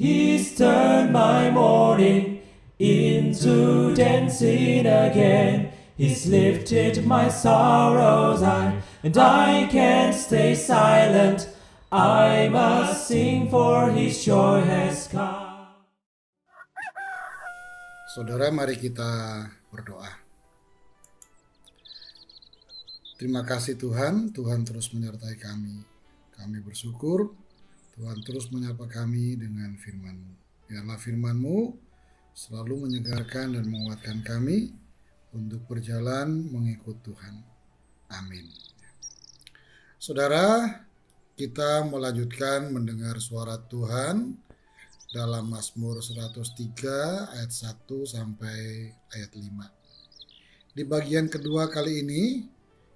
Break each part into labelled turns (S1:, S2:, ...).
S1: He's turned my mourning into dancing again. He's lifted my sorrows high, and I can't stay silent. I must sing, for His joy has come.
S2: Saudara, mari kita berdoa. Terima kasih Tuhan, Tuhan terus menyertai kami. Kami bersyukur, Tuhan terus menyapa kami dengan firman-Mu. Biarlah firman-Mu selalu menyegarkan dan menguatkan kami untuk berjalan mengikut Tuhan. Amin. Saudara, kita melanjutkan mendengar suara Tuhan dalam Mazmur 103 ayat 1 sampai ayat 5. Di bagian kedua kali ini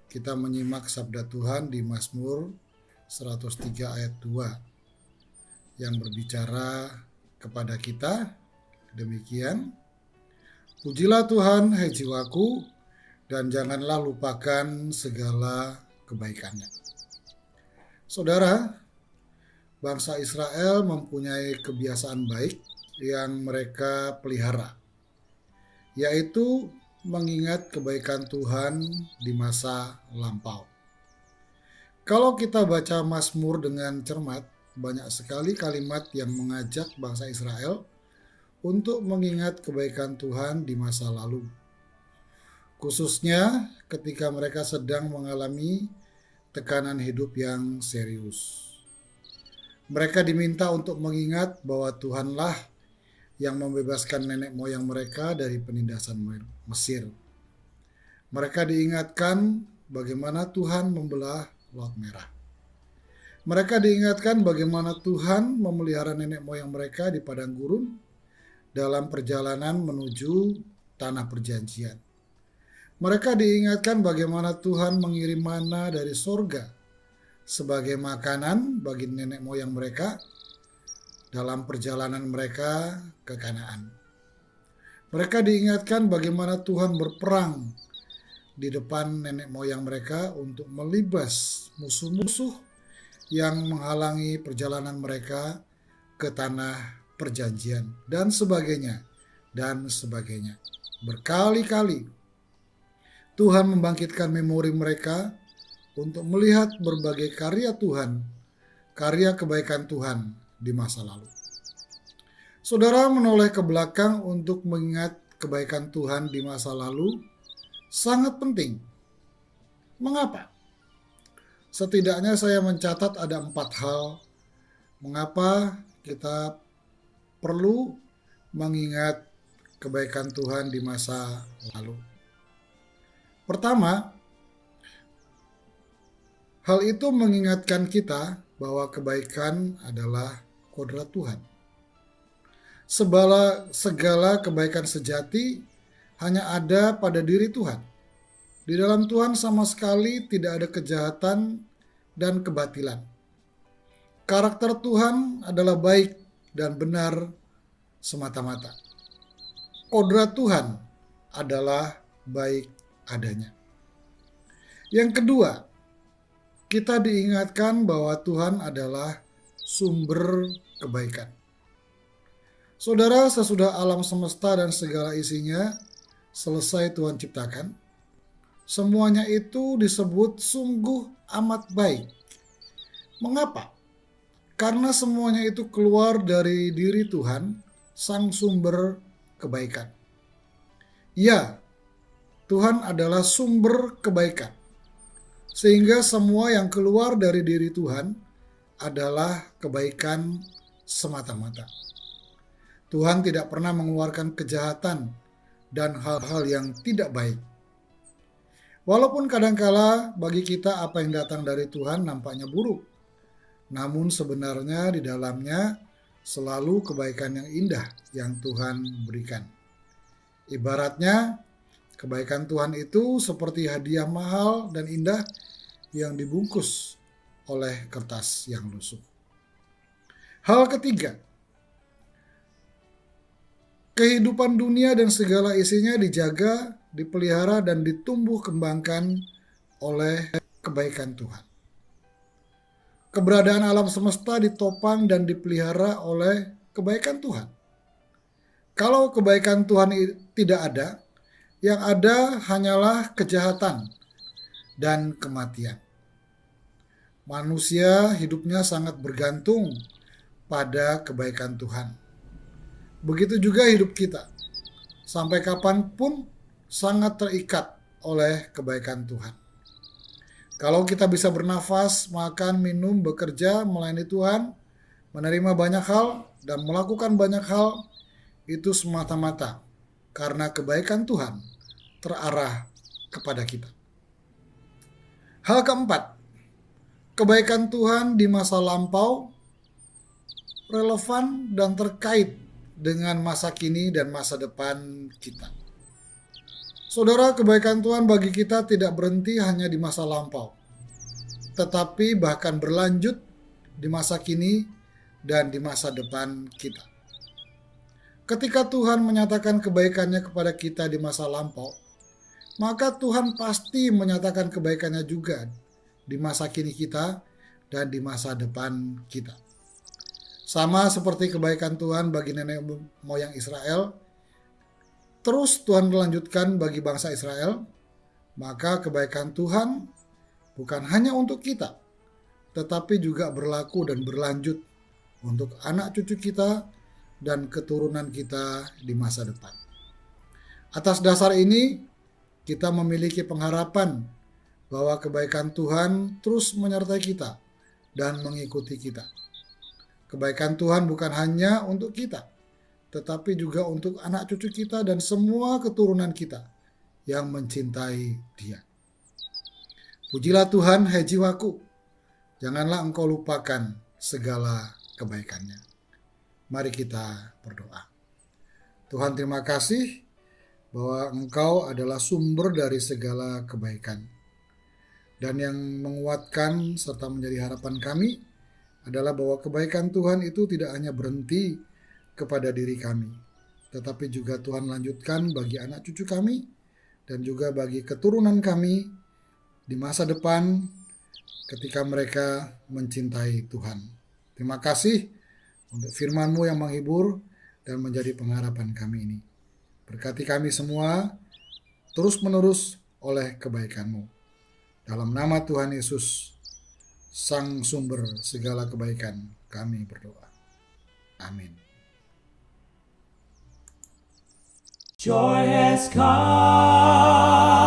S2: kita menyimak sabda Tuhan di Mazmur 103 ayat 2 yang berbicara kepada kita demikian. Pujilah Tuhan, hai jiwaku, dan janganlah lupakan segala kebaikannya. Saudara, bangsa Israel mempunyai kebiasaan baik yang mereka pelihara, yaitu mengingat kebaikan Tuhan di masa lampau. Kalau kita baca Mazmur dengan cermat, banyak sekali kalimat yang mengajak bangsa Israel untuk mengingat kebaikan Tuhan di masa lalu, khususnya ketika mereka sedang mengalami tekanan hidup yang serius. Mereka diminta untuk mengingat bahwa Tuhanlah yang membebaskan nenek moyang mereka dari penindasan Mesir. Mereka diingatkan bagaimana Tuhan membelah Laut Merah. Mereka diingatkan bagaimana Tuhan memelihara nenek moyang mereka di padang gurun dalam perjalanan menuju tanah perjanjian. Mereka diingatkan bagaimana Tuhan mengirim mana dari sorga sebagai makanan bagi nenek moyang mereka dalam perjalanan mereka ke Kanaan. Mereka diingatkan bagaimana Tuhan berperang di depan nenek moyang mereka untuk melibas musuh-musuh yang menghalangi perjalanan mereka ke tanah perjanjian dan sebagainya dan sebagainya. Berkali-kali Tuhan membangkitkan memori mereka untuk melihat berbagai karya Tuhan, karya kebaikan Tuhan di masa lalu. Saudara, menoleh ke belakang untuk mengingat kebaikan Tuhan di masa lalu sangat penting. Mengapa? Setidaknya saya mencatat ada 4 hal mengapa kita perlu mengingat kebaikan Tuhan di masa lalu. Pertama, hal itu mengingatkan kita bahwa kebaikan adalah kodrat Tuhan. Segala kebaikan sejati hanya ada pada diri Tuhan. Di dalam Tuhan sama sekali tidak ada kejahatan dan kebatilan. Karakter Tuhan adalah baik dan benar semata-mata. Kodrat Tuhan adalah baik adanya. Yang kedua, kita diingatkan bahwa Tuhan adalah sumber kebaikan. Saudara, sesudah alam semesta dan segala isinya selesai Tuhan ciptakan, semuanya itu disebut sungguh amat baik. Mengapa? Karena semuanya itu keluar dari diri Tuhan, sang sumber kebaikan. Ya, Tuhan adalah sumber kebaikan. Sehingga semua yang keluar dari diri Tuhan adalah kebaikan semata-mata. Tuhan tidak pernah mengeluarkan kejahatan dan hal-hal yang tidak baik. Walaupun kadangkala bagi kita apa yang datang dari Tuhan nampaknya buruk, namun sebenarnya di dalamnya selalu kebaikan yang indah yang Tuhan berikan. Ibaratnya, kebaikan Tuhan itu seperti hadiah mahal dan indah yang dibungkus oleh kertas yang lusuh. Hal ketiga, kehidupan dunia dan segala isinya dijaga, dipelihara, dan ditumbuh kembangkan oleh kebaikan Tuhan. Keberadaan alam semesta ditopang dan dipelihara oleh kebaikan Tuhan. Kalau kebaikan Tuhan tidak ada, yang ada hanyalah kejahatan dan kematian. Manusia hidupnya sangat bergantung pada kebaikan Tuhan. Begitu juga hidup kita. Sampai kapanpun sangat terikat oleh kebaikan Tuhan. Kalau kita bisa bernafas, makan, minum, bekerja, melayani Tuhan, menerima banyak hal, dan melakukan banyak hal, itu semata-mata karena kebaikan Tuhan terarah kepada kita. Hal keempat, kebaikan Tuhan di masa lampau relevan dan terkait dengan masa kini dan masa depan kita. Saudara, kebaikan Tuhan bagi kita tidak berhenti hanya di masa lampau, tetapi bahkan berlanjut di masa kini dan di masa depan kita. Ketika Tuhan menyatakan kebaikannya kepada kita di masa lampau, maka Tuhan pasti menyatakan kebaikannya juga di masa kini kita dan di masa depan kita. Sama seperti kebaikan Tuhan bagi nenek moyang Israel, terus Tuhan melanjutkan bagi bangsa Israel, maka kebaikan Tuhan bukan hanya untuk kita, tetapi juga berlaku dan berlanjut untuk anak cucu kita dan keturunan kita di masa depan. Atas dasar ini, kita memiliki pengharapan bahwa kebaikan Tuhan terus menyertai kita dan mengikuti kita. Kebaikan Tuhan bukan hanya untuk kita, tetapi juga untuk anak cucu kita dan semua keturunan kita yang mencintai Dia. Pujilah Tuhan, hai jiwaku, janganlah engkau lupakan segala kebaikannya. Mari kita berdoa. Tuhan, terima kasih bahwa Engkau adalah sumber dari segala kebaikan. Dan yang menguatkan serta menjadi harapan kami adalah bahwa kebaikan Tuhan itu tidak hanya berhenti kepada diri kami, tetapi juga Tuhan lanjutkan bagi anak cucu kami dan juga bagi keturunan kami di masa depan ketika mereka mencintai Tuhan. Terima kasih untuk firman-Mu yang menghibur dan menjadi pengharapan kami ini. Berkati kami semua terus-menerus oleh kebaikan-Mu. Dalam nama Tuhan Yesus, Sang Sumber segala kebaikan, kami berdoa. Amin.
S1: Joy has come.